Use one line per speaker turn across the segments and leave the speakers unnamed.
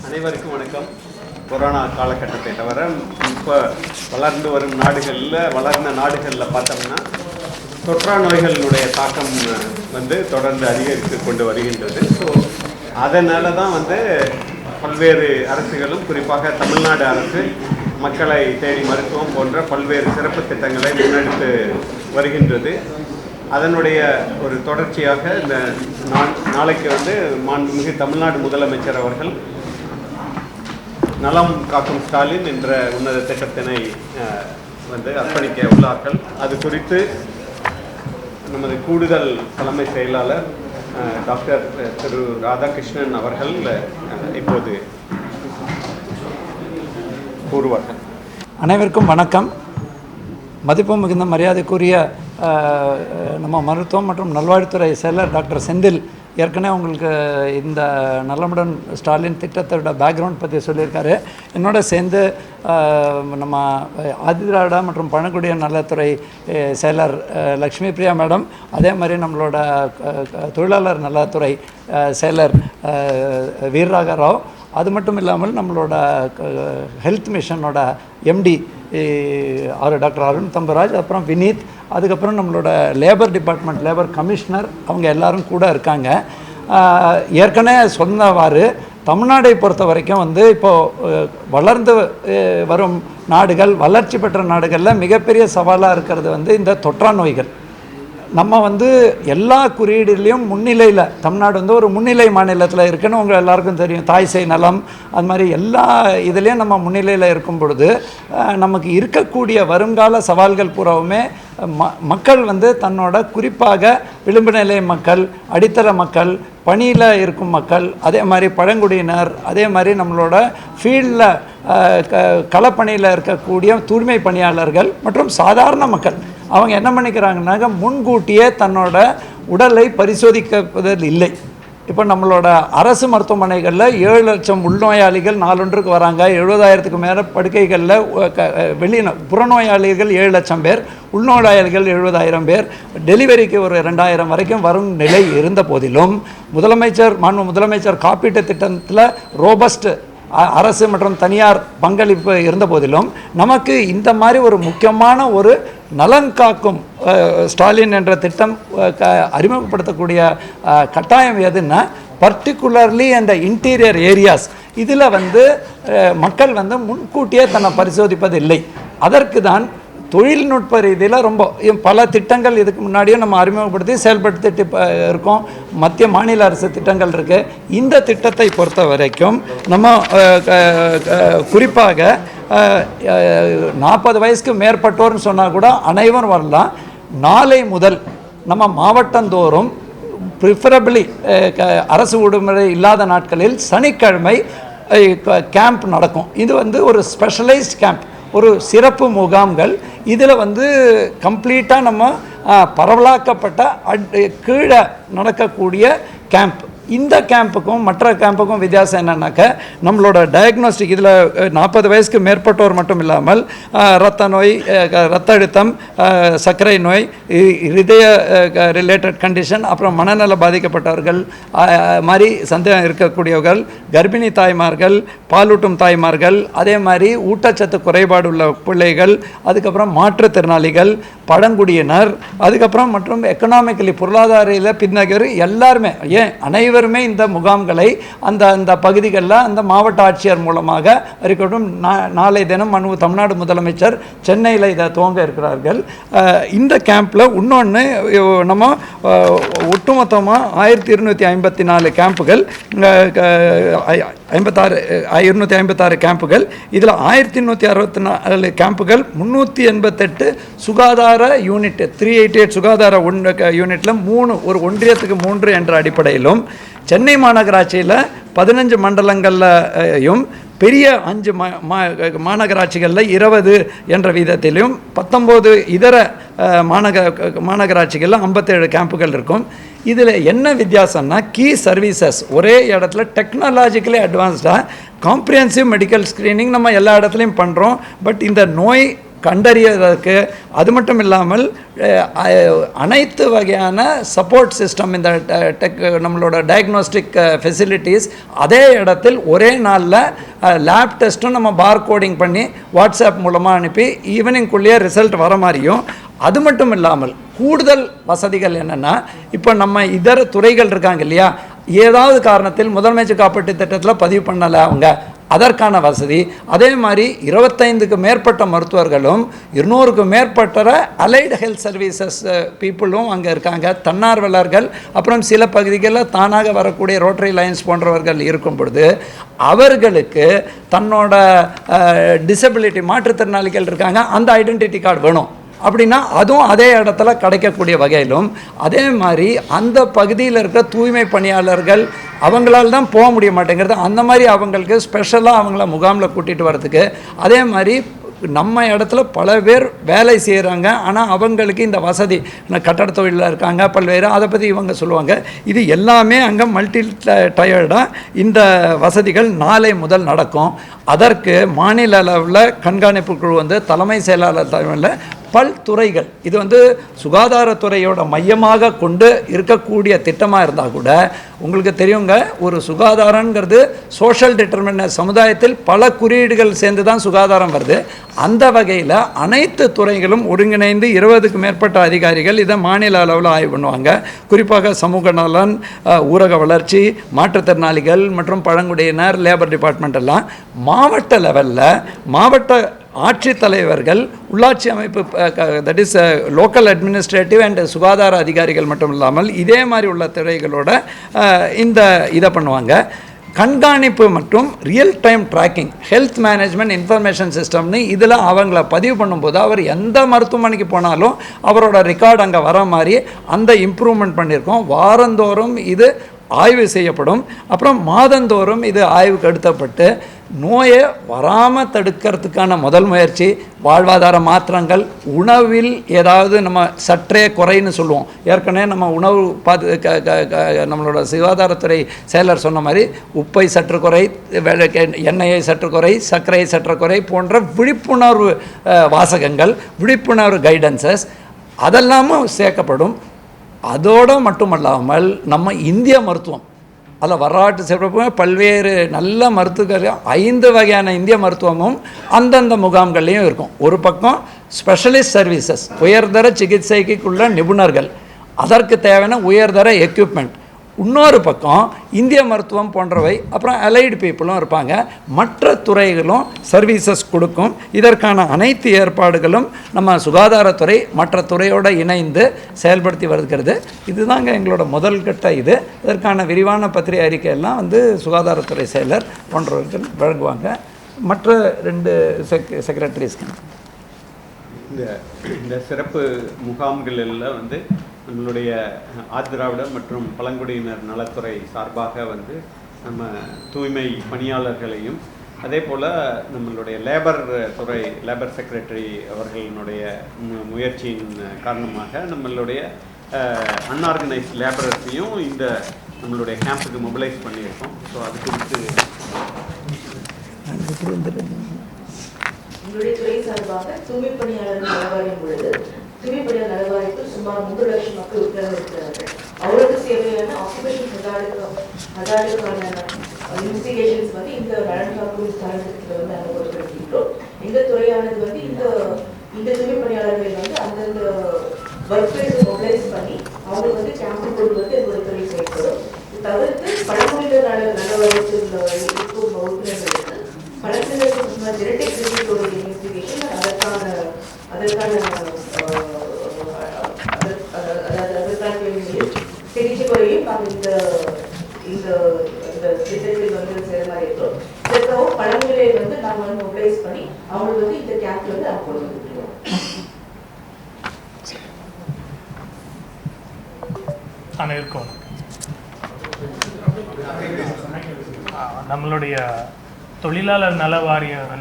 அனைவருக்கும் வணக்கம். கொரோனா காலகட்டத்தை தவிர இப்போ வளர்ந்த நாடுகளில் பார்த்தோம்னா தொற்றா நோய்களுடைய தாக்கம் தொடர்ந்து அதிகரித்து கொண்டு வருகின்றது. ஸோ அதனால தான் பல்வேறு அரசுகளும் குறிப்பாக தமிழ்நாடு அரசு மக்களை தேடி மருத்துவம் போன்ற பல்வேறு சிறப்பு திட்டங்களை முன்னெடுத்து வருகின்றது. அதனுடைய ஒரு தொடர்ச்சியாக இந்த நாளைக்கு மாண்புமிகு தமிழ்நாடு முதலமைச்சர் அவர்கள் நலம் காக்கும் ஸ்டாலின் என்ற உன்னத திட்டத்தினை அர்ப்பணிக்க உள்ளார்கள். அது குறித்து நமது கூடுதல் தலைமை செயலாளர் டாக்டர் திரு ராதாகிருஷ்ணன் அவர்கள் இப்போது கூறுவார்கள்.
அனைவருக்கும் வணக்கம். மதிப்பு மிகுந்த மரியாதைக்குரிய நம்ம மருத்துவம் மற்றும் நல்வாழ்வுத்துறை செயலர் டாக்டர் செந்தில் ஏற்கனவே உங்களுக்கு இந்த நலமுடன் ஸ்டாலின் திட்டத்தோட பேக்ரவுண்ட் பற்றி சொல்லியிருக்காரு. என்னோட சேர்ந்து நம்ம ஆதிதிராவிட மற்றும் பழங்குடிய நலத்துறை செயலர் லக்ஷ்மி பிரியா மேடம், அதே மாதிரி நம்மளோட தொழிலாளர் நலத்துறை செயலர் வீரராக ராவ், அது மட்டும் இல்லாமல் நம்மளோட ஹெல்த் மிஷனோட எம்டி அவர் டாக்டர் அருண் தம்பராஜ், அப்புறம் வினீத், அதுக்கப்புறம் நம்மளோட லேபர் டிபார்ட்மெண்ட் லேபர் கமிஷனர், அவங்க எல்லாரும் கூட இருக்காங்க. ஏற்கனவே சொன்னவாறு தமிழ்நாடை பொறுத்த வரைக்கும் இப்போது வளர்ந்து வரும் நாடுகள், வளர்ச்சி பெற்ற நாடுகளில் மிகப்பெரிய சவாலாக இருக்கிறது இந்த தொற்றா நோய்கள். நம்ம எல்லா குறியீடுலேயும் முன்னிலையில் தமிழ்நாடு ஒரு முன்னிலை மாநிலத்தில் இருக்குன்னு உங்கள் எல்லாருக்கும் தெரியும். தாய் சேய் நலம், அது மாதிரி எல்லா இதுலேயும் நம்ம முன்னிலையில் இருக்கும் பொழுது நமக்கு இருக்கக்கூடிய வருங்கால சவால்கள் பூராவுமே மக்கள் தன்னோட குறிப்பாக விளிம்பு நிலை மக்கள், அடித்தள மக்கள், பணியில் இருக்கும் மக்கள், அதே மாதிரி பழங்குடியினர், அதே மாதிரி நம்மளோட ஃபீல்டில் களப்பணியில் இருக்கக்கூடிய தூய்மை பணியாளர்கள் மற்றும் சாதாரண மக்கள், அவங்க என்ன பண்ணிக்கிறாங்கன்னாக்க முன்கூட்டியே தன்னோட உடலை பரிசோதிப்பதில் இல்லை. இப்போ நம்மளோட அரசு மருத்துவமனைகளில் 7 லட்சம் உள்நோயாளிகள் நாளொன்றுக்கு வராங்க. 70,000க்கு மேலே படுக்கைகளில் புறநோயாளிகள் 7 லட்சம் பேர், உள்நோயாளிகள் 70,000 பேர், டெலிவரிக்கு ஒரு 2,000 வரைக்கும் வரும் நிலை இருந்த போதிலும் மாண்பு முதலமைச்சர் காப்பீட்டு திட்டத்தில் ரோபஸ்ட் அரசு மற்றும் தனியார் பங்களிப்பு இருந்த போதிலும் நமக்கு இந்த மாதிரி ஒரு முக்கியமான ஒரு நலன் காக்கும் ஸ்டாலின் என்ற திட்டம் அறிமுகப்படுத்தக்கூடிய கட்டாயம் எதுன்னா, பர்டிகுலர்லி அந்த இன்டீரியர் ஏரியாஸ் இதில் மக்கள் முன்கூட்டியே தன்னை பரிசோதிப்பது இல்லை. அதற்கு தான் தொழில்நுட்ப ரீதியில் ரொம்ப பல திட்டங்கள் இதுக்கு முன்னாடியே நம்ம அறிமுகப்படுத்தி செயல்படுத்திட்டு இருக்கோம். மத்திய மாநில அரசு திட்டங்கள் இருக்குது. இந்த திட்டத்தை பொறுத்த வரைக்கும் நம்ம குறிப்பாக 40 வயசுக்கு மேற்பட்டோர்னு சொன்னால் கூட அனைவரும் வரலாம். நாளை முதல் நம்ம மாவட்டந்தோறும் ப்ரிஃபரபிளி அரசு விடுமுறை இல்லாத நாட்களில் சனிக்கிழமை கேம்ப் நடக்கும். இது ஒரு ஸ்பெஷலைஸ்ட் கேம்ப், ஒரு சிறப்பு முகாம்கள். இதில் கம்ப்ளீட்டாக நம்ம பரவலாக்கப்பட்ட கீழே நடக்கக்கூடிய கேம்ப். இந்த கேம்புக்கும் மற்ற கேம்புக்கும் வித்தியாசம் என்னன்னாக்க, நம்மளோட டயக்னோஸ்டிக் இதில் 40 வயசுக்கு மேற்பட்டோர் மட்டும் இல்லாமல் இரத்த நோய், இரத்த அழுத்தம், சர்க்கரை நோய், இதய ரிலேட்டட் கண்டிஷன், அப்புறம் மனநல பாதிக்கப்பட்டவர்கள் மாதிரி சந்தேகம் இருக்கக்கூடியவர்கள், கர்ப்பிணி தாய்மார்கள், பாலூட்டும் தாய்மார்கள், அதே மாதிரி ஊட்டச்சத்து குறைபாடு உள்ள பிள்ளைகள், அதுக்கப்புறம் மாற்றுத்திறனாளிகள், பழங்குடியினர், அதுக்கப்புறம் மற்றும் எக்கனாமிக்கலி பொருளாதார பின்னகர் எல்லாருமே, அனைவருமே இந்த முகாம்களை அந்த பகுதிகளில் அந்த மாவட்ட ஆட்சியர் மூலமாக இருக்கட்டும், நாளை தினம் தமிழ்நாடு முதலமைச்சர் சென்னையில் இதை துவங்க இருக்கிறார்கள். இந்த கேம்பில் இன்னொன்று நம்ம ஒட்டுமொத்தமாக 1254 கேம்புகள், 256 கேம்புகள், இதில் 1164 கேம்புகள், 388 சுகாதார யூனிட், 388 சுகாதார யூனிட்டில் 3, ஒரு ஒன்றியத்துக்கு 3 என்ற அடிப்படையிலும், சென்னை மாநகராட்சியில் 15 மண்டலங்கள்லையும், பெரிய 5 மாநகராட்சிகளில் 20 என்ற வீதத்திலும், 19 இதர மாநகராட்சிகளில் 57 கேம்புகள் இருக்கும். இதில் என்ன வித்தியாசம்னா, கீ சர்வீசஸ் ஒரே இடத்துல டெக்னாலஜிக்கலி அட்வான்ஸ்டாக காம்ப்ரிஹென்சிவ் மெடிக்கல் ஸ்க்ரீனிங் நம்ம எல்லா இடத்துலையும் பண்ணுறோம். பட் இந்த நோய் கண்டறியதற்கு, அது மட்டும் இல்லாமல் அனைத்து வகையான சப்போர்ட் சிஸ்டம், இந்த நம்மளோட டயக்னோஸ்டிக் ஃபெசிலிட்டிஸ் அதே இடத்தில் ஒரே நாளில் லேப் டெஸ்ட்டும் நம்ம பார்கோடிங் பண்ணி வாட்ஸ்அப் மூலமாக அனுப்பி ஈவினிங்குள்ளேயே ரிசல்ட் வர மாதிரியும், அது மட்டும் இல்லாமல் கூடுதல் வசதிகள் என்னென்னா, இப்போ நம்ம இதர துறைகள் இருக்காங்க இல்லையா, ஏதாவது காரணத்தில் முதலமைச்சர் காப்பீட்டு திட்டத்தில் பதிவு பண்ணலை அவங்க, அதற்கான வசதி. அதே மாதிரி 25க்கு மேற்பட்ட மருத்துவர்களும் 200க்கும் மேற்பட்ட அலைடு ஹெல்த் சர்வீசஸ் பீப்புளும் அங்கே இருக்காங்க, தன்னார்வலர்கள், அப்புறம் சில பகுதிகளில் தானாக வரக்கூடிய ரோட்டரி லைன்ஸ் போன்றவர்கள் இருக்கும் பொழுது அவர்களுக்கு தன்னோட டிசபிலிட்டி மாற்றுத்திறனாளிகள் இருக்காங்க, அந்த ஐடென்டிட்டி கார்டு வேணும் அப்படின்னா அதுவும் அதே இடத்துல கிடைக்கக்கூடிய வகையிலும், அதே மாதிரி அந்த பகுதியில் இருக்கிற தூய்மை பணியாளர்கள் அவங்களால தான் போக முடிய மாட்டேங்கிறது, அந்த மாதிரி அவங்களுக்கு ஸ்பெஷலாக அவங்கள முகாமில் கூட்டிகிட்டு வரதுக்கு, அதே மாதிரி நம்ம இடத்துல பல பேர் வேலை செய்கிறாங்க, ஆனால் அவங்களுக்கு இந்த வசதி கட்டட தொழிலில் இருக்காங்க பல்வேறு, அதை பற்றி இவங்க சொல்லுவாங்க. இது எல்லாமே அங்கே மல்டி டயர்டாக இந்த வசதிகள் நாளை முதல் நடக்கும். அதற்கு மாநில அளவில் கண்காணிப்பு குழு வந்து தலைமை செயலாளர் தலைமையில் பல்துறைகள், இது சுகாதாரத்துறையோட மையமாக கொண்டு இருக்கக்கூடிய திட்டமாக இருந்தால் கூட உங்களுக்கு தெரியுங்க, ஒரு சுகாதாரங்கிறது சோஷியல் டிட்டர்மினன்ட், சமுதாயத்தில் பல குறியீடுகள் சேர்ந்து தான் சுகாதாரம் வருது. அந்த வகையில் அனைத்து துறைகளும் ஒருங்கிணைந்து 20க்கும் மேற்பட்ட அதிகாரிகள் இதை மாநில அளவில் ஆய்வு பண்ணுவாங்க. குறிப்பாக சமூக நலன், ஊரக வளர்ச்சி, மாற்றுத்திறனாளிகள் மற்றும் பழங்குடியினர், லேபர் டிபார்ட்மெண்ட் எல்லாம் மாவட்ட லெவலில் மாவட்ட ஆட்சித்தலைவர்கள், உள்ளாட்சி அமைப்பு, that is local administrative and சுகாதார அதிகாரிகள் மட்டும் இல்லாமல் இதே மாதிரி உள்ள துறைகளோட இந்த இதை பண்ணுவாங்க. கண்காணிப்பு மற்றும் real time tracking, health management information சிஸ்டம்னு இதில் அவங்கள பதிவு பண்ணும்போது அவர் எந்த மருத்துவமனைக்கு போனாலும் அவரோட ரெக்கார்டு அங்கே வர மாதிரி அந்த இம்ப்ரூவ்மெண்ட் பண்ணியிருக்கோம். வாரந்தோறும் இது ஆய்வு செய்யப்படும். அப்புறம் மாதந்தோறும் இது ஆய்வுக்கு எடுத்தப்பட்டு நோயை வராமல் தடுக்கிறதுக்கான முதல் முயற்சி வாழ்வாதார மாற்றங்கள், உணவில் ஏதாவது நம்ம சற்றே குறைன்னு சொல்லுவோம். ஏற்கனவே நம்ம உணவு நம்மளோட சுகாதாரத்துறை செயலர் சொன்ன மாதிரி உப்பை சற்று குறை, எண்ணெயை சற்று குறை, சர்க்கரையை சற்று குறை போன்ற விழிப்புணர்வு வாசகங்கள், விழிப்புணர்வு கைடன்சஸ் அதெல்லாமும் சேர்க்கப்படும். அதோடு மட்டுமல்லாமல் நம்ம இந்திய மருத்துவம், அதில் வரலாற்று சிறப்பு பல்வேறு நல்ல மருத்துவர்கள் 5 வகையான இந்திய மருத்துவமும் அந்தந்த முகாம்கள்லேயும் இருக்கும். ஒரு பக்கம் ஸ்பெஷலிஸ்ட் சர்வீசஸ், உயர்தர சிகிச்சைக்குள்ள நிபுணர்கள், அதற்கு தேவையான உயர்தர எக்யூப்மெண்ட். இன்னொரு பக்கம் இந்திய மருத்துவம் போன்றவை, அப்புறம் அலைடு பீப்புளும் இருப்பாங்க. மற்ற துறைகளும் சர்வீசஸ் கொடுக்கும். இதற்கான அனைத்து ஏற்பாடுகளும் நம்ம சுகாதாரத்துறை மற்ற துறையோடு இணைந்து செயல்படுத்தி வருகிறது. இதுதாங்க எங்களோட முதல் கட்ட. இதற்கான விரிவான பத்திரிகை அறிக்கையெல்லாம் சுகாதாரத்துறை செயலர் போன்றவர்கள் வழங்குவாங்க. மற்ற 2 செக்ரட்டரிஸ்க்கு
இந்த சிறப்பு முகாம்களில் நம்மளுடைய ஆதிதிராவிட மற்றும் பழங்குடியினர் நலத்துறை சார்பாக நம்ம தூய்மை பணியாளர்களையும், அதே போல் நம்மளுடைய லேபர் துறை லேபர் செக்ரட்டரி அவர்களினுடைய முயற்சியின் காரணமாக நம்மளுடைய அன்ஆர்கனைஸ்ட் லேபரர்ஸையும் இந்த நம்மளுடைய கேம்புக்கு மொபிலைஸ் பண்ணியிருக்கோம். ஸோ அது குறித்து
எங்களுடைய துறை சார்பாக தூய்மை பணியாளர்கள் நலவாரியம் உள்ளது. தூய்மை பணியாளர் நலவாரியத்தில் சுமார் 3 லட்சம் மக்கள் உட்கார்ந்து இருக்கிறார்கள். அவருக்கு தேவையான ஆக்குபேஷன் ஹசார்டுக்கான இன்வெஸ்டிகேஷன்ஸ் இந்த நலன் காக்கும் தரத்தில் நாங்கள் பொறுப்படுத்திக்கிறோம். எங்கள் துறையானது இந்த தூய்மை பணியாளர்களை அந்தந்த ஒர்க் பிளேஸ் மொபிலைஸ் பண்ணி அவங்களுக்கு கேம்பு கொண்டு எங்களுடைய துறை செயல்படும். இது தவிர்த்து பழங்குடியினர் நலவாரியத்தில் இருக்கும் உறுப்பினர்களுக்கு பழங்குடியினருக்கு ஜெனடிக் டிசீஸோட இன்வெஸ்டிகேஷன், அதற்கான சிகிச்சை முறையும் நாங்கள் இந்த திட்டத்தில் செயல்பாடு இருக்கிறோம். இதற்காக பழங்குடியை நாங்கள் மொபிலைஸ் பண்ணி அவங்களுக்கு இந்த கேம்ப்ல நாங்கள் கொண்டு வந்துருக்கோம்.
நம்மளுடைய தொழிலாளர்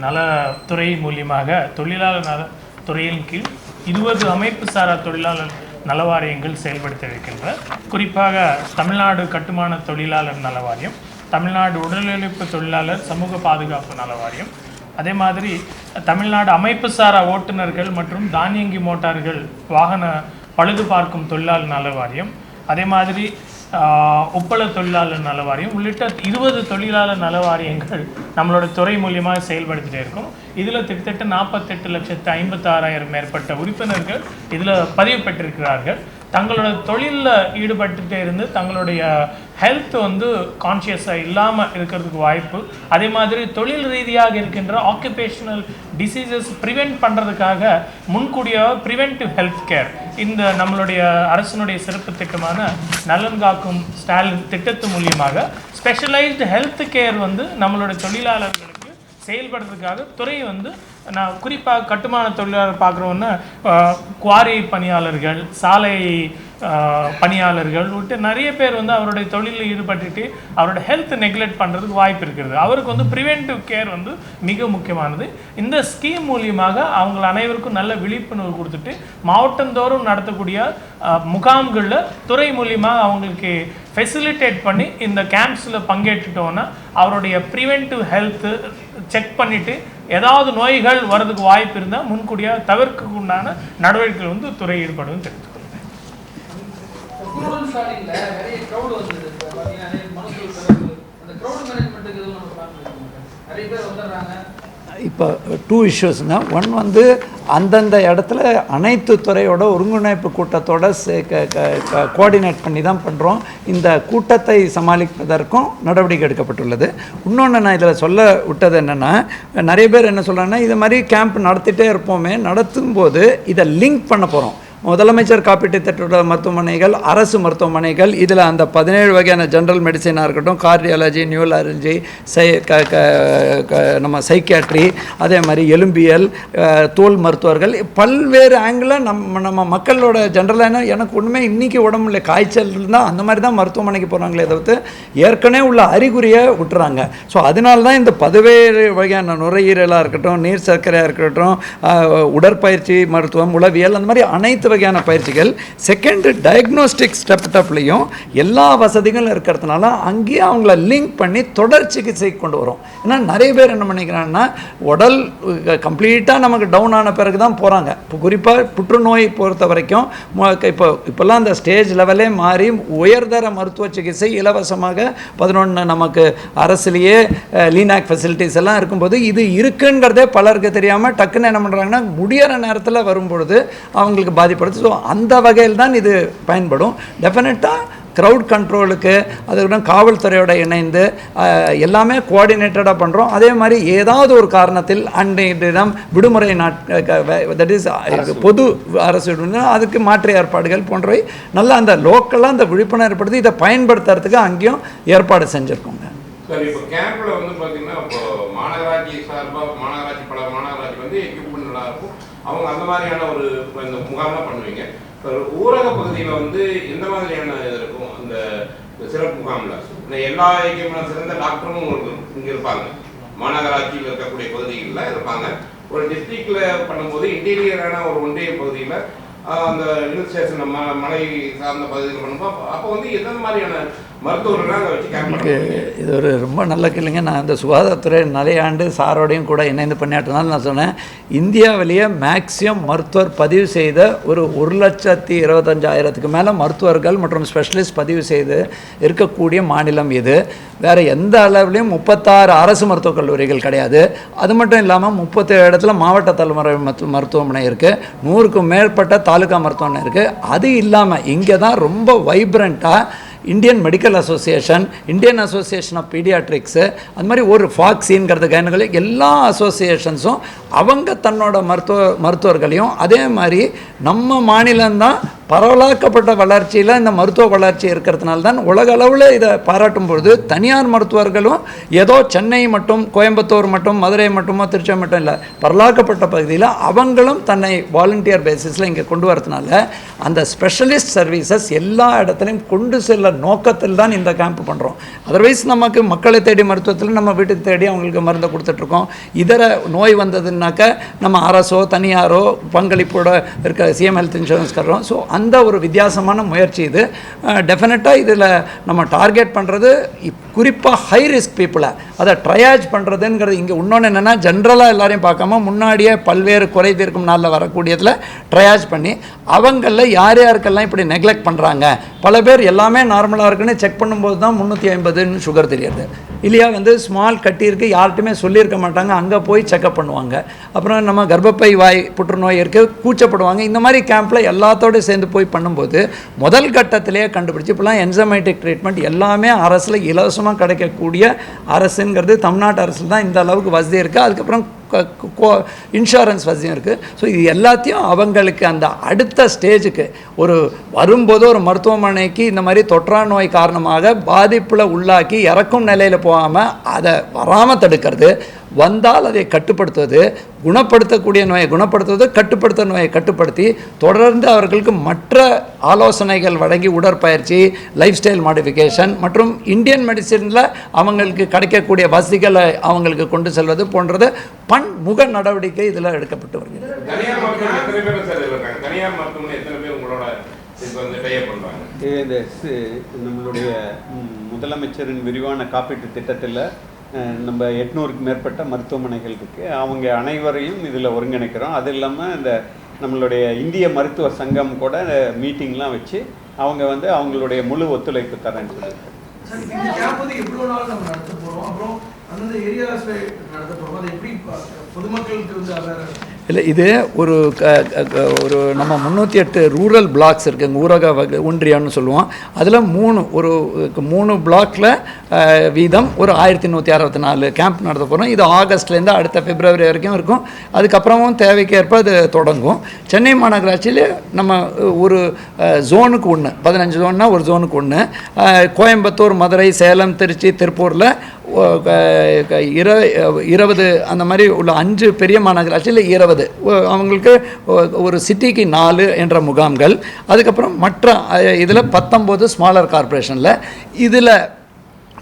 நலத்துறை மூலியமாக தொழிலாளர் நலத்துறையின் கீழ் 20 அமைப்பு சாரா தொழிலாளர் நலவாரியங்கள் செயல்படுத்த இருக்கின்ற. குறிப்பாக தமிழ்நாடு கட்டுமான தொழிலாளர் நலவாரியம், தமிழ்நாடு உடலுழைப்பு தொழிலாளர் சமூக பாதுகாப்பு நலவாரியம், அதே மாதிரி தமிழ்நாடு அமைப்புசாரா ஓட்டுநர்கள் மற்றும் தானியங்கி மோட்டார்கள் வாகன பழுது பார்க்கும் தொழிலாளர் நல வாரியம், அதே மாதிரி ஒப்பள தொழிலாளர் நல வாரியம் உள்ளிட்ட 20 தொழிலாளர் நல வாரியங்கள் நம்மளோட துறை மூலியமாக செயல்படுத்திகிட்டே இருக்கும். இதில் கிட்டத்தட்ட 48,56,000 மேற்பட்ட உறுப்பினர்கள் இதில் பதிவு பெற்றிருக்கிறார்கள். தங்களோட தொழிலில் ஈடுபட்டுட்டே இருந்து தங்களுடைய ஹெல்த் கான்ஷியஸாக இல்லாமல் இருக்கிறதுக்கு வாய்ப்பு, அதே மாதிரி தொழில் ரீதியாக இருக்கின்ற ஆக்குபேஷனல் டிசீசஸ் ப்ரிவெண்ட் பண்ணுறதுக்காக முன்கூடியாக ப்ரிவென்டிவ் ஹெல்த் கேர் இந்த நம்மளுடைய அரசினுடைய சிறப்பு திட்டமான நலன் காக்கும் ஸ்டாலின் திட்டத்து மூலியமாக ஸ்பெஷலைஸ்டு ஹெல்த் கேர் நம்மளுடைய தொழிலாளர்களுக்கு செயல்படுறதுக்காக துறை நான் குறிப்பாக கட்டுமான தொழிலாளர் பார்க்குறோன்னா குவாரி பணியாளர்கள், சாலை பணியாளர்கள் விட்டு நிறைய பேர் அவருடைய தொழிலில் ஈடுபட்டுட்டு அவரோட ஹெல்த் நெக்லெக்ட் பண்ணுறதுக்கு வாய்ப்பு இருக்கிறது. அவருக்கு ப்ரிவென்டிவ் கேர் மிக முக்கியமானது. இந்த ஸ்கீம் மூலியமாக அவங்க அனைவருக்கும் நல்ல விழிப்புணர்வு கொடுத்துட்டு மாவட்டந்தோறும் நடத்தக்கூடிய முகாம்களில் துறை மூலியமாக அவங்களுக்கு ஃபெசிலிட்டேட் பண்ணி இந்த கேம்ப்ஸில் பங்கேற்றுட்டோன்னா அவருடைய ப்ரிவென்டிவ் ஹெல்த்து செக் பண்ணிவிட்டு ஏதாவது நோய்கள் வர்றதுக்கு வாய்ப்பு இருந்தால் முன்கூடியாக தவிர்க்க உண்டான நடவடிக்கைகள் துறை ஈடுபடும் தெரிவித்துக்கொள்ளும்.
இப்போ 2 இஷ்யூஸ்ங்க. ஒன் அந்தந்த இடத்துல அனைத்து துறையோட ஒருங்கிணைப்பு கூட்டத்தோட கோஆர்டினேட் பண்ணி தான் பண்ணுறோம். இந்த கூட்டத்தை சமாளிப்பதற்கும் நடவடிக்கை எடுக்கப்பட்டுள்ளது. இன்னொன்று நான் இதில் சொல்ல விட்டது என்னென்னா, நிறைய பேர் என்ன சொல்கிறாங்கன்னா, இது மாதிரி கேம்ப் நடத்திட்டே இருப்போமே, நடத்தும்போது இதை லிங்க் பண்ண போகிறோம். முதலமைச்சர் காப்பீட்டு திட்ட மருத்துவமனைகள், அரசு மருத்துவமனைகள், இதில் அந்த 17 வகையான ஜென்ரல் மெடிசனாக இருக்கட்டும், கார்டியாலஜி, நியூரலஜி, நம்ம சைக்கியாட்ரி, அதே மாதிரி எலும்பியல், தோல் மருத்துவர்கள், பல்வேறு ஆங்கிளில் நம்ம மக்களோட ஜென்ரலான எனக்கு ஒன்றுமே இன்றைக்கி உடம்புல காய்ச்சல் இருந்தால் அந்த மாதிரி தான் மருத்துவமனைக்கு போகிறாங்களே தவிர்த்து ஏற்கனவே உள்ள அறிகுறியை விட்டுறாங்க. ஸோ அதனால தான் இந்த 17 வகையான நுரையீரலாக இருக்கட்டும், நீர் சர்க்கரையாக இருக்கட்டும், உடற்பயிற்சி மருத்துவம், உளவியல், அந்த மாதிரி அனைத்து வகையான பயிற்சிகள். செகண்ட், டயக்னோஸ்டிக் ஸ்டெப்லையும் எல்லா வசதிகளும் இருக்கிறதுனால அங்கேயே அவங்கள லிங்க் பண்ணி தொடர் சிகிச்சை கொண்டு வரும். ஏன்னா நிறைய பேர் என்ன பண்ணிக்கிறாங்கன்னா, உடல் கம்ப்ளீட்டாக நமக்கு டவுன் ஆன பிறகு தான் போகிறாங்க. இப்போ குறிப்பாக புற்றுநோய் பொறுத்த வரைக்கும் இப்போல்லாம் அந்த ஸ்டேஜ் லெவலே மாறி உயர்தர மருத்துவ சிகிச்சை இலவசமாக 11 நமக்கு அரசுலேயே லீனாக் ஃபெசிலிட்டிஸ் எல்லாம் இருக்கும்போது இது இருக்குங்கிறதே பலருக்கு தெரியாமல் டக்குன்னு என்ன பண்ணுறாங்கன்னா, முடிகிற நேரத்தில் வரும்பொழுது அவங்களுக்கு பாதிப்படுது. ஸோ அந்த வகையில் தான் இது பயன்படும். டெஃபினட்டாக க்ரௌட் கண்ட்ரோலுக்கு அதுக்கப்புறம் காவல்துறையோட இணைந்து எல்லாமே கோஆர்டினேட்டடாக பண்ணுறோம். அதே மாதிரி ஏதாவது ஒரு காரணத்தில் அன்றையிடம் விடுமுறை தட் இஸ் பொது அரசு அதுக்கு மாற்று ஏற்பாடுகள் போன்றவை நல்லா அந்த லோக்கலாக அந்த விழிப்புணர்வு ஏற்படுத்தி இதை பயன்படுத்துறதுக்கு அங்கேயும் ஏற்பாடு செஞ்சுருக்கோங்க.
சார், இப்போ கேம்பில் பார்த்தீங்கன்னா, இப்போ மாநகராட்சி சார்பாக பல மாநகராட்சி எக்யூப்மெண்ட் நல்லா இருக்கும், அவங்க அந்த மாதிரியான ஒரு இந்த முகாம்லாம் பண்ணுவீங்க. ஊரக பகுதியில் எந்த மாதிரியான இது இருக்கும் அந்த சிறப்பு முகாமில்? எல்லா எக்யூப்மெண்ட் சிறந்த டாக்டரும் இங்கே இருப்பாங்க, மாநகராட்சியில் இருக்கக்கூடிய பகுதிகளில் இருப்பாங்க. ஒரு டிஸ்ட்ரிக்டில் பண்ணும்போது இன்டீரியரான ஒரு ஒன்றிய பகுதியில் அந்த ஹில் ஸ்டேஷன் மலை சார்ந்த பகுதியில் பண்ணும்போது அப்போ எந்த மாதிரியான மருத்துவர்கள்லாம் அதை வச்சு கேம்ப் பண்ணுவாங்க?
இது ஒரு ரொம்ப நல்ல கேள்விங்க. நான் இந்த சுகாதாரத்துறை நிறைய ஆண்டு சாரோடையும் கூட இணைந்து பண்ணியாட்டனால நான் சொன்னேன், இந்தியாவிலேயே மேக்ஸிமம் மருத்துவர் பதிவு செய்த ஒரு 1,25,000க்கு மேலே மருத்துவர்கள் மற்றும் ஸ்பெஷலிஸ்ட் பதிவு செய்து இருக்கக்கூடிய மாநிலம் இது. வேறு எந்த அளவுலேயும் 36 அரசு மருத்துவக் கல்லூரிகள் கிடையாது. அது மட்டும் இல்லாமல் 37 இடத்துல மாவட்ட தலைமுறை மருத்துவமனை இருக்குது, 100க்கும் மேற்பட்ட தாலுகா மருத்துவமனை இருக்குது. அது இல்லாமல் இங்கே தான் ரொம்ப வைப்ரண்ட்டாக Indian medical association, Indian association of paediatrics, அது மாதிரி ஒரு ஃபாக்ஸின்கிறது கைனகள் எல்லா அசோசியேஷன்ஸும் அவங்க தன்னோட மருத்துவர்களையும் அதே மாதிரி நம்ம மாநிலம்தான் பரவலாக்கப்பட்ட வளர்ச்சியில் இந்த மருத்துவ வளர்ச்சி இருக்கிறதுனால தான் உலக அளவில் இதை பாராட்டும் பொழுது தனியார் மருத்துவர்களும் ஏதோ சென்னை மட்டும், கோயம்புத்தூர் மட்டும், மதுரை மட்டுமோ, திருச்சி மட்டும் இல்லை, பரவலாக்கப்பட்ட பகுதியில் அவங்களும் தன்னை வாலண்டியர் பேசிஸில் இங்கே கொண்டு வரதுனால அந்த ஸ்பெஷலிஸ்ட் சர்வீசஸ் எல்லா இடத்துலையும் கொண்டு செல்ல நோக்கத்தில் தான் இந்த கேம்ப் பண்ணுறோம். அதர்வைஸ் நமக்கு மக்களை தேடி மருத்துவத்தில் நம்ம வீட்டுக்கு தேடி அவங்களுக்கு மருந்தை கொடுத்துட்ருக்கோம். இதர நோய் வந்ததுன்னு என்னன்னாக்கா நம்ம அரசோ தனியாரோ பங்களிப்போட இருக்க சிஎம் ஹெல்த் இன்சூரன்ஸ் கட்டுறோம். ஸோ அந்த ஒரு வித்தியாசமான முயற்சி இது. டெஃபினட்டாக இதில் நம்ம டார்கெட் பண்ணுறது குறிப்பாக ஹை ரிஸ்க் பீப்புளை அதை ட்ரையாஜ் பண்ணுறதுங்கிறது. இங்கே இன்னொன்று என்னென்னா ஜென்ரலாக எல்லாரையும் பார்க்காம முன்னாடியே பல்வேறு குறை தீர்க்கும் நாளில் வரக்கூடியதில் ட்ரையாஜ் பண்ணி அவங்களில் யார் யாருக்கெல்லாம் இப்படி நெக்லெக்ட் பண்ணுறாங்க. பல பேர் எல்லாமே நார்மலாக இருக்குன்னு செக் பண்ணும்போது தான் 350ன்னு சுகர் தெரியாது இல்லையா. ஸ்மால் கட்டியிருக்கு, யார்கிட்டையுமே சொல்லியிருக்க மாட்டாங்க, அங்கே போய் செக்அப் பண்ணுவாங்க. அப்புறம் நம்ம கர்ப்பப்பை வாய் புற்றுநோய் இருக்குது, கூச்சப்படுவாங்க. இந்த மாதிரி கேம்பில் எல்லாத்தோடு சேர்ந்து போய் பண்ணும்போது முதல் கட்டத்திலேயே கண்டுபிடிச்சி இப்போலாம் என்சைமேட்டிக் ட்ரீட்மெண்ட் எல்லாமே அரசில் இலவசமாக கிடைக்கக்கூடிய அரசுங்கிறது தமிழ்நாட்டு அரசில் தான் இந்த அளவுக்கு வசதி இருக்குது. அதுக்கப்புறம் இன்சூரன்ஸ் வசதியும் இருக்குது. ஸோ இது எல்லாத்தையும் அவங்களுக்கு அந்த அடுத்த ஸ்டேஜுக்கு ஒரு வரும்போது ஒரு மருத்துவமனைக்கு இந்த மாதிரி தொற்றா நோய் காரணமாக பாதிப்பில் உள்ளாக்கி இறக்கும் நிலையில் போகாமல் அதை வராமல் தடுக்கிறது, வந்தால் அதை கட்டுப்படுத்துவது, குணப்படுத்தக்கூடிய நோயை குணப்படுத்துவது, கட்டுப்படுத்த நோயை கட்டுப்படுத்தி தொடர்ந்து அவர்களுக்கு மற்ற ஆலோசனைகள் வழங்கி உடற்பயிற்சி, லைஃப் ஸ்டைல் மாடிஃபிகேஷன் மற்றும் இந்தியன் மெடிசினில் அவங்களுக்கு கிடைக்கக்கூடிய வசதிகளை அவங்களுக்கு கொண்டு செல்வது போன்றது பன்முக நடவடிக்கை இதில் எடுக்கப்பட்டு வருகிறது.
நம்மளுடைய முதலமைச்சரின் விரிவான காப்பீட்டு திட்டத்தில் நம்ம 800க்கு மேற்பட்ட மருத்துவமனைகள் இருக்குது. அவங்க அனைவரையும் இதில் ஒருங்கிணைக்கிறோம். அது இல்லாமல் இந்த நம்மளுடைய இந்திய மருத்துவ சங்கம் கூட மீட்டிங்லாம் வச்சு அவங்க அவங்களுடைய முழு ஒத்துழைப்பு தரேன்னு சொல்லியிருக்காங்க.
இல்லை, இது ஒரு நம்ம 308 ரூரல் பிளாக்ஸ் இருக்குங்க, ஊரக ஒன்றியம்னு சொல்லுவோம். அதில் 3 பிளாக்கில் வீதம் ஒரு 1164 கேம்ப் நடத்த போகிறோம். இது ஆகஸ்ட்லேருந்து அடுத்த பிப்ரவரி வரைக்கும் இருக்கும். அதுக்கப்புறமும் தேவைக்கேற்ப அது தொடங்கும். சென்னை மாநகராட்சியில் நம்ம ஒரு ஜோனுக்கு 1, 15 ஜோன்னா ஒரு ஜோனுக்கு 1, கோயம்புத்தூர், மதுரை, சேலம், திருச்சி, திருப்பூரில் 20 அந்த மாதிரி உள்ள 5 பெரிய மாநகராட்சியில் 20 அவங்களுக்கு ஒரு சிட்டிக்கு 4 என்ற முகாம்கள். அதுக்கப்புறம் மற்ற இதில் 19 ஸ்மாலர் கார்பரேஷனில். இதில்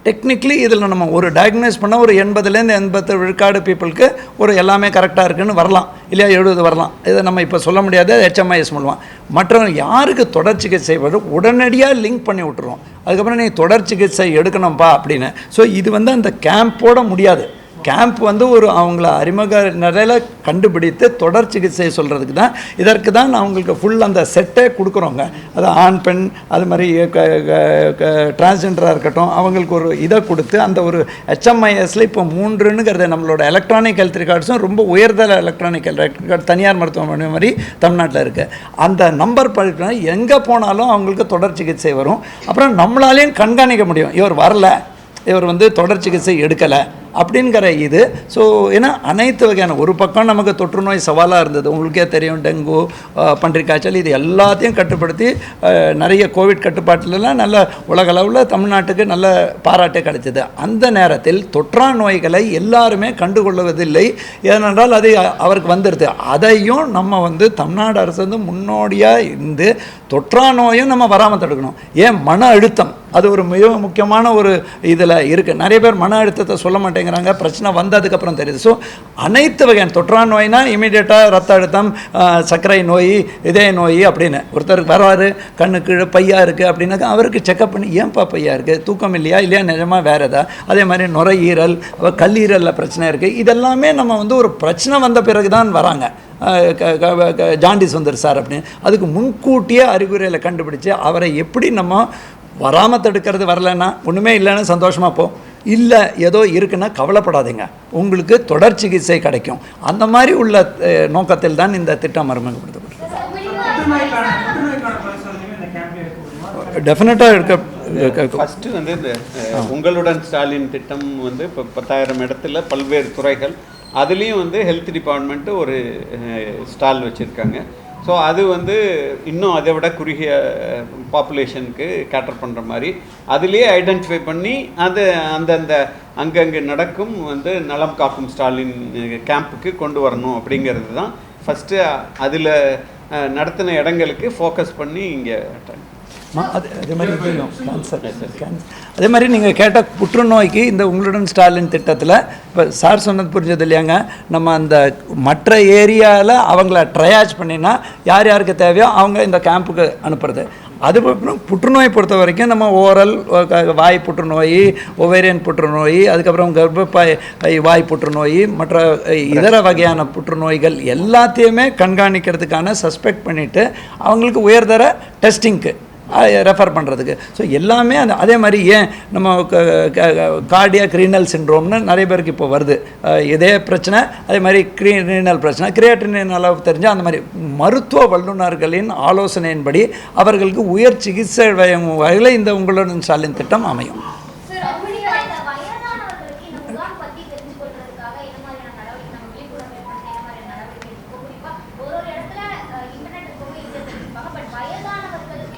டெக்னிக்கலி இதில் நம்ம ஒரு டயக்னைஸ் பண்ணால் ஒரு 80லேருந்து 80 விழுக்காடு பீப்புளுக்கு ஒரு எல்லாமே கரெக்டாக இருக்குதுன்னு வரலாம், இல்லையா 70 வரலாம். இதை நம்ம இப்போ சொல்ல முடியாது, HMIS மூலமாக. மற்றவங்க யாருக்கு தொடர் சிகிச்சை வரும் உடனடியாக லிங்க் பண்ணி விட்டுருவோம். அதுக்கப்புறம் நீ தொடர் சிகிச்சை எடுக்கணும்ப்பா அப்படின்னு. ஸோ இது அந்த கேம்போட முடியாது. கேம்ப் ஒரு அவங்கள அறிமுக நிலையில் கண்டுபிடித்து தொடர் சிகிச்சை சொல்கிறதுக்கு தான். இதற்கு தான் அவங்களுக்கு ஃபுல் அந்த செட்டே கொடுக்குறோங்க. அது ஆண் பெண் அது மாதிரி டிரான்ஸ்ஜெண்டராக இருக்கட்டும், அவங்களுக்கு ஒரு இதை கொடுத்து அந்த ஒரு HMISல இப்போ 3ங்கிறது நம்மளோட எலக்ட்ரானிக் ஹெல்த் ரெக்கார்ட்ஸும் ரொம்ப உயர்தர எலக்ட்ரானிக் ஹெல்த் ரெக்கார்ட் தனியார் மருத்துவமனை மாதிரி தமிழ்நாட்டில் இருக்குது. அந்த நம்பர் படிக்கணும்னா எங்கே போனாலும் அவங்களுக்கு தொடர் சிகிச்சை வரும். அப்புறம் நம்மளாலேயும் கண்காணிக்க முடியும், இவர் வரல, இவர் தொடர் சிகிச்சை எடுக்கலை அப்படிங்கிற இது. ஸோ ஏன்னா அனைத்து வகையான ஒரு பக்கம் நமக்கு தொற்று நோய் சவாலாக இருந்தது, உங்களுக்கே தெரியும், டெங்கு, பன்றிக்காய்ச்சல், இது எல்லாத்தையும் கட்டுப்படுத்தி நிறைய கோவிட் கட்டுப்பாட்டிலலாம் நல்ல உலக அளவில் தமிழ்நாட்டுக்கு நல்ல பாராட்டு கிடைச்சது. அந்த நேரத்தில் தொற்றா நோய்களை எல்லாருமே கண்டுகொள்வதில்லை, ஏனென்றால் அது அவருக்கு வந்துடுது. அதையும் நம்ம தமிழ்நாடு அரசு முன்னோடியாக இருந்து தொற்றா நோயும் நம்ம வராமல் தடுக்கணும். ஏன் மன அழுத்தம் அது ஒரு மிக முக்கியமான ஒரு இதில் இருக்குது. நிறைய பேர் மன அழுத்தத்தை சொல்ல மாட்டேங்கிறாங்க, பிரச்சனை வந்ததுக்கப்புறம் தெரியுது. ஸோ அனைத்து வகையான தொற்றா நோய்னா இமீடியட்டாக ரத்த அழுத்தம், சர்க்கரை நோய், இதய நோய் அப்படின்னு ஒருத்தருக்கு வராரு, கண்ணுக்கு பையா இருக்குது அப்படின்னாக்கா அவருக்கு செக்கப் பண்ணி ஏன்பா பையா இருக்குது, தூக்கம் இல்லையா நிஜமாக வேறு எதா. அதே மாதிரி நுரையீரல், கல்லீரலில் பிரச்சனை இருக்குது. இதெல்லாமே நம்ம ஒரு பிரச்சனை வந்த பிறகு தான் வராங்க. ஜாண்டிஸ் வந்துரு சார் அப்படின்னு. அதுக்கு முன்கூட்டியே அறிகுறிகளை கண்டுபிடிச்சு அவரை எப்படி நம்ம வராமல் தடுக்கிறது. வரலைன்னா ஒன்றுமே இல்லைன்னு சந்தோஷமாக போ, இல்லை ஏதோ இருக்குன்னா கவலைப்படாதீங்க, உங்களுக்கு தொடர் சிகிச்சை கிடைக்கும். அந்த மாதிரி உள்ள நோக்கத்தில் தான் இந்த திட்டம் அறிமுகப்படுத்தப்பட்டது. டெஃபினட்டாக இருக்க
ஃபஸ்ட்டு இந்த உங்களுடன் ஸ்டாலின் திட்டம் இப்போ 10,000 இடத்துல பல்வேறு துறைகள், அதுலேயும் ஹெல்த் டிபார்ட்மெண்ட்டு ஒரு ஸ்டால் வச்சுருக்காங்க. ஸோ அது இன்னும் அதை விட குறுகிய பாப்புலேஷனுக்கு கேட்டர் பண்ணுற மாதிரி அதுலேயே ஐடென்டிஃபை பண்ணி அது அந்தந்த அங்கங்கே நடக்கும் நலம் காக்கும் ஸ்டாலின் கேம்புக்கு கொண்டு வரணும் அப்படிங்கிறது தான் ஃபஸ்ட்டு. அதில் நடத்தின இடங்களுக்கு ஃபோக்கஸ் பண்ணி இங்கே
அதே மாதிரி தெரியும் கேன்சர். அதே மாதிரி நீங்கள் கேட்ட புற்றுநோய்க்கு இந்த உங்களுடன் ஸ்டாலின் திட்டத்தில் இப்போ சார் சொன்னது புரிஞ்சது இல்லையாங்க, நம்ம அந்த மற்ற ஏரியாவில் அவங்கள ட்ரையாஜ் பண்ணினா யார் யாருக்கு தேவையோ அவங்க இந்த கேம்புக்கு அனுப்புறது. அதுக்கப்புறம் புற்றுநோய் பொறுத்த வரைக்கும் நம்ம ஓரல் வாய் புற்றுநோய், ஒவேரியன் புற்றுநோய், அதுக்கப்புறம் கர்ப்பப்பை வாய் புற்றுநோய், மற்ற இதர வகையான புற்றுநோய்கள் எல்லாத்தையுமே கண்காணிக்கிறதுக்கான சஸ்பெக்ட் பண்ணிவிட்டு அவங்களுக்கு உயர்தர டெஸ்டிங்க்கு ரெஃபர் பண்ணுறதுக்கு. ஸோ எல்லாமே அதே மாதிரி ஏன் நம்ம கார்டியாக் ரீனல் சிண்ட்ரோம்னு நிறைய பேருக்கு இப்போ வருது, இதே பிரச்சனை, அதே மாதிரி ரீனல் பிரச்சனை, கிரியேட்டினின் அளவு தெரிஞ்சால் அந்த மாதிரி மருத்துவ வல்லுநர்களின் ஆலோசனையின்படி அவர்களுக்கு உயர் சிகிச்சை வகையில் இந்த உங்களுடன் ஸ்டாலின் திட்டம் அமையும்.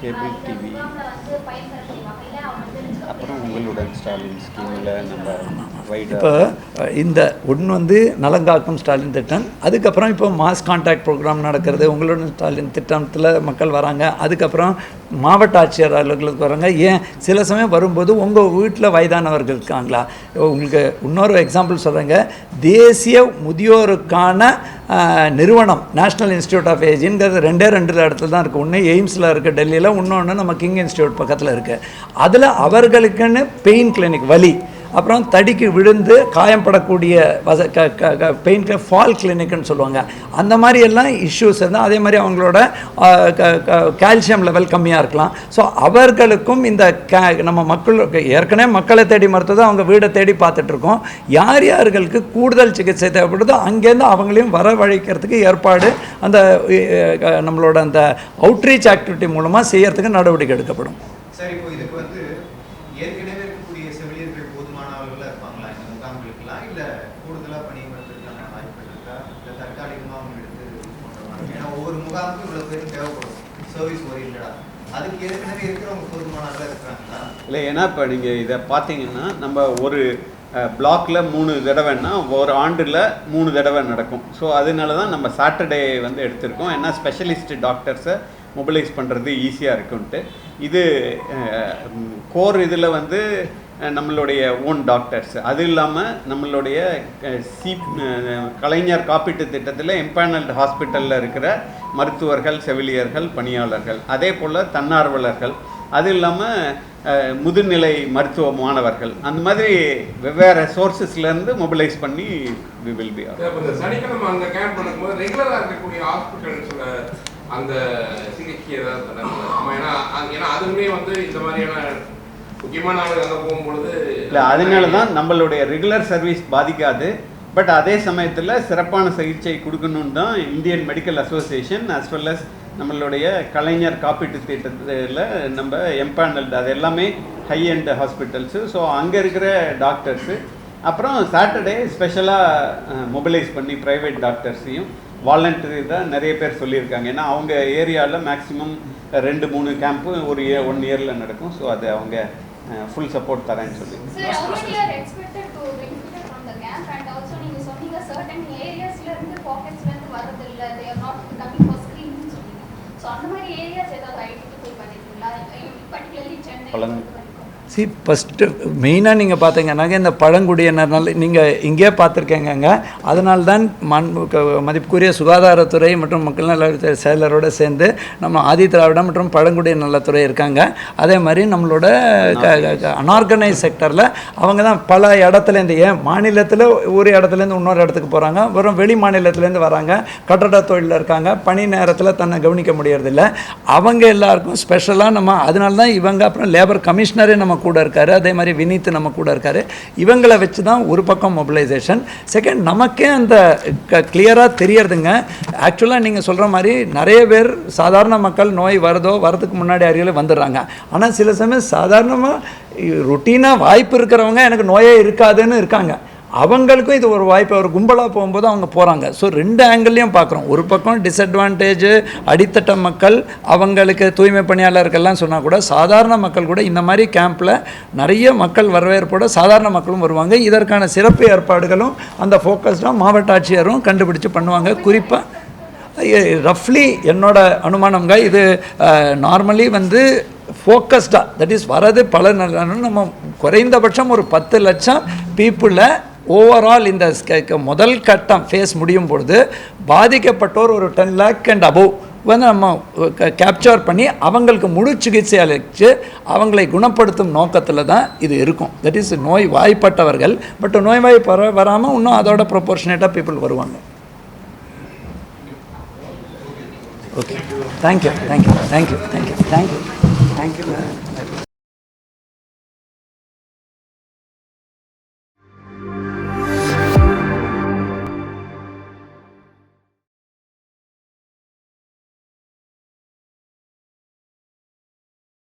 கேபிள் டிவி, அப்புறம் உங்களுடன் ஸ்டாலின் ஸ்கீமில் நம்ம
இப்போ இந்த ஒன்று வந்து நலங்காக்கும் ஸ்டாலின் திட்டம், அதுக்கப்புறம் இப்போ மாஸ் கான்டாக்ட் ப்ரோக்ராம் நடக்கிறது, உங்களுடன் ஸ்டாலின் திட்டத்தில் மக்கள் வராங்க, அதுக்கப்புறம் மாவட்ட ஆட்சியர் அலுவலர்களுக்கு வராங்க. ஏன் சில சமயம் வரும்போது உங்கள் வீட்டில் வயதானவர்கள் இருக்காங்களா, உங்களுக்கு இன்னொரு எக்ஸாம்பிள் சொல்கிறேங்க, தேசிய முதியோருக்கான நிறுவனம் நேஷ்னல் இன்ஸ்டியூட் ஆஃப் ஏஜ்ங்கிறது ரெண்டு இடத்துல தான் இருக்குது. ஒன்று எய்ம்ஸில் இருக்குது டெல்லியில், இன்னொன்று நம்ம கிங் இன்ஸ்டியூட் பக்கத்தில் இருக்குது. அதில் அவர்களுக்குன்னு பெயின் கிளினிக், வலி, அப்புறம் தடிக்கு விழுந்து காயப்படக்கூடிய பெயின் ஃபால் கிளினிக்னு சொல்லுவாங்க, அந்த மாதிரி எல்லாம் இஷ்யூஸ் இருந்தால், அதே மாதிரி அவங்களோட கால்சியம் லெவல் கம்மியாக இருக்கலாம். ஸோ அவர்களுக்கும் இந்த நம்ம மக்களுக்கு ஏற்கனவே மக்களை தேடி மருத்துவத்தை அவங்க வீடை தேடி பார்த்துட்ருக்கோம். யார் யார்களுக்கு கூடுதல் சிகிச்சை தேவைப்படுதோ அங்கேருந்து அவங்களையும் வரவழைக்கிறதுக்கு ஏற்பாடு அந்த நம்மளோட அந்த அவுட்ரீச் ஆக்டிவிட்டி மூலமாக செய்யறதுக்கு நடவடிக்கை எடுக்கப்படும்.
சரி, இப்போ இதுக்கு வந்து ஏற்கனவே இருக்கக்கூடிய செவிலியர்கள் போதுமானவர்களாக இருப்பாங்களா இந்த முகாம்களுக்கெல்லாம், இல்லை கூடுதலாக பணியமர்த்துறதுக்கான வாய்ப்புகள் இருக்கா, இல்லை தற்காலிகமாக அவங்க எடுத்து பண்ணுறாங்க? ஏன்னா ஒவ்வொரு முகாமுக்கும் இவ்வளோ பேரும் தேவைப்படும் சர்வீஸ் ஓரியன்டா, அதுக்கு ஏற்கனவே இருக்கிறவங்க போதுமானவர்களாக இருக்கிறாங்களா?
இல்லை, ஏன்னா இப்போ நீங்கள் இதை பார்த்தீங்கன்னா நம்ம ஒரு பிளாக்கில் 3 தடவைன்னா ஒரு ஆண்டில் 3 தடவை நடக்கும். ஸோ அதனால தான் நம்ம சாட்டர்டே வந்து எடுத்திருக்கோம். ஏன்னா ஸ்பெஷலிஸ்ட் டாக்டர்ஸை மொபிலைஸ் பண்ணுறது ஈஸியாக இருக்குன்ட்டு. இது கோர் இதில் வந்து நம்மளுடைய ஓன் டாக்டர்ஸ், அது இல்லாமல் நம்மளுடைய கலைஞர் காப்பீட்டு திட்டத்தில் எம்பேனல்டு ஹாஸ்பிட்டலில் இருக்கிற மருத்துவர்கள், செவிலியர்கள், பணியாளர்கள், அதே போல் தன்னார்வலர்கள், அது இல்லாமல் முதுநிலை மருத்துவ மாணவர்கள், அந்த மாதிரி வெவ்வேறு சோர்ஸஸ்லேருந்து மொபிலைஸ் பண்ணி வி வில் பி.
சனிக்கிழமை அந்த கேம்ப் பண்ணும்போது ரெகுலராக இருக்கக்கூடிய ஹாஸ்பிட்டல்ஸில் அந்த சிகிச்சை ஏதாவது ஏன்னா அதுவுமே வந்து இந்த மாதிரியான முக்கியமான அங்கே போகும்பொழுது
இல்லை, அதனால தான் நம்மளுடைய ரெகுலர் சர்வீஸ் பாதிக்காது. பட் அதே சமயத்தில் சிறப்பான சிகிச்சை கொடுக்கணுன்னு தான் Indian medical association as well as நம்மளுடைய கலைஞர் காப்பீட்டு திட்டத்தில் நம்ம எம்பேனல்டு, அது எல்லாமே ஹை எண்ட் ஹாஸ்பிட்டல்ஸு. ஸோ அங்கே இருக்கிற டாக்டர்ஸு அப்புறம் சாட்டர்டே ஸ்பெஷலாக மொபிலைஸ் பண்ணி ப்ரைவேட் டாக்டர்ஸையும் வாலண்டரி தான் நிறைய பேர் சொல்லியிருக்காங்க. ஏன்னா அவங்க ஏரியாவில் மேக்ஸிமம் 2-3 கேம்ப்பு ஒரு 1 இயரில் நடக்கும். ஸோ அது அவங்க ஃபுல் சப்போர்ட் தரேன்னு சொல்லி.
ஃபஸ்ட்டு மெயினாக நீங்கள் பார்த்தீங்கன்னாங்க இந்த பழங்குடியினர்னால நீங்கள் இங்கேயே பார்த்துருக்கேங்க. அதனால தான் மதிப்புக்குரிய சுகாதாரத்துறை மற்றும் மக்கள் நலத்துறை செயலரோடு சேர்ந்து நம்ம ஆதி திராவிடம் மற்றும் பழங்குடியினர் நலத்துறை இருக்காங்க. அதே மாதிரி நம்மளோட அன்ஆர்கனைஸ் செக்டரில் அவங்க தான் பல இடத்துலேருந்து, ஏன் மாநிலத்தில் ஒரு இடத்துலேருந்து இன்னொரு இடத்துக்கு போகிறாங்க, வெறும் வெளி மாநிலத்துலேருந்து வராங்க, கட்டட தொழிலில் இருக்காங்க, பணி நேரத்தில் தன்னை கவனிக்க முடியறதில்ல. அவங்க எல்லாருக்கும் ஸ்பெஷலாக நம்ம அதனால தான் இவங்க, அப்புறம் லேபர் கமிஷனரே நம்ம கூட இருக்காரு, அதே மாதிரி வினீத் நம்ம கூட இருக்காரு. இவங்களை வச்சு தான் ஒரு பக்கம் மொபிலைசேஷன். செகண்ட், நமக்கே அந்த கிளியராக தெரியறதுங்க. ஆக்சுவலாக நீங்கள் சொல்கிற மாதிரி நிறைய பேர் சாதாரண மக்கள் நோய் வரதுக்கு முன்னாடி அறிவில் வந்துடுறாங்க. ஆனால் சில சமயம் சாதாரணமாக ரொட்டீனாக வாய்ப்பு இருக்கிறவங்க எனக்கு நோயே இருக்காதுன்னு இருக்காங்க. அவங்களுக்கும் இது ஒரு வாய்ப்பு, ஒரு கும்பலாக போகும்போது அவங்க போகிறாங்க. ஸோ 2 ஆங்கிள்லையும் பார்க்குறோம். ஒரு பக்கம் டிஸ்அட்வான்டேஜ் அடித்தட்ட மக்கள், அவங்களுக்கு தூய்மை பணியாளர்கள்லாம் சொன்னால் கூட சாதாரண மக்கள் கூட இந்த மாதிரி கேம்பில் நிறைய மக்கள் வரவேற்போட சாதாரண மக்களும் வருவாங்க. இதற்கான சிறப்பு ஏற்பாடுகளும் அந்த ஃபோக்கஸ்டாக மாவட்ட ஆட்சியரும் கண்டுபிடிச்சு பண்ணுவாங்க. குறிப்பாக ரஃப்லி என்னோட அனுமானங்க, இது நார்மலி வந்து ஃபோக்கஸ்டாக, தட் இஸ் வரது பல நம்ம குறைந்தபட்சம் ஒரு 10 லட்சம் பீப்புளை ஓவரால் இந்த முதல் கட்டம் ஃபேஸ் முடியும் பொழுது பாதிக்கப்பட்டோர் ஒரு 10 lakh அண்ட் அபோவ் வந்து நம்ம கேப்சர் பண்ணி அவங்களுக்கு முழு சிகிச்சை அளித்து அவங்களை குணப்படுத்தும் நோக்கத்தில் தான் இது இருக்கும். தட் இஸ் நோய் வாய்ப்பட்டவர்கள், பட் நோய்வாய் வராமல் இன்னும் அதோட ப்ரொபோர்ஷனேட்டாக பீப்புள் வருவாங்க. Okay, thank you thank you thank you thank you thank you thank you.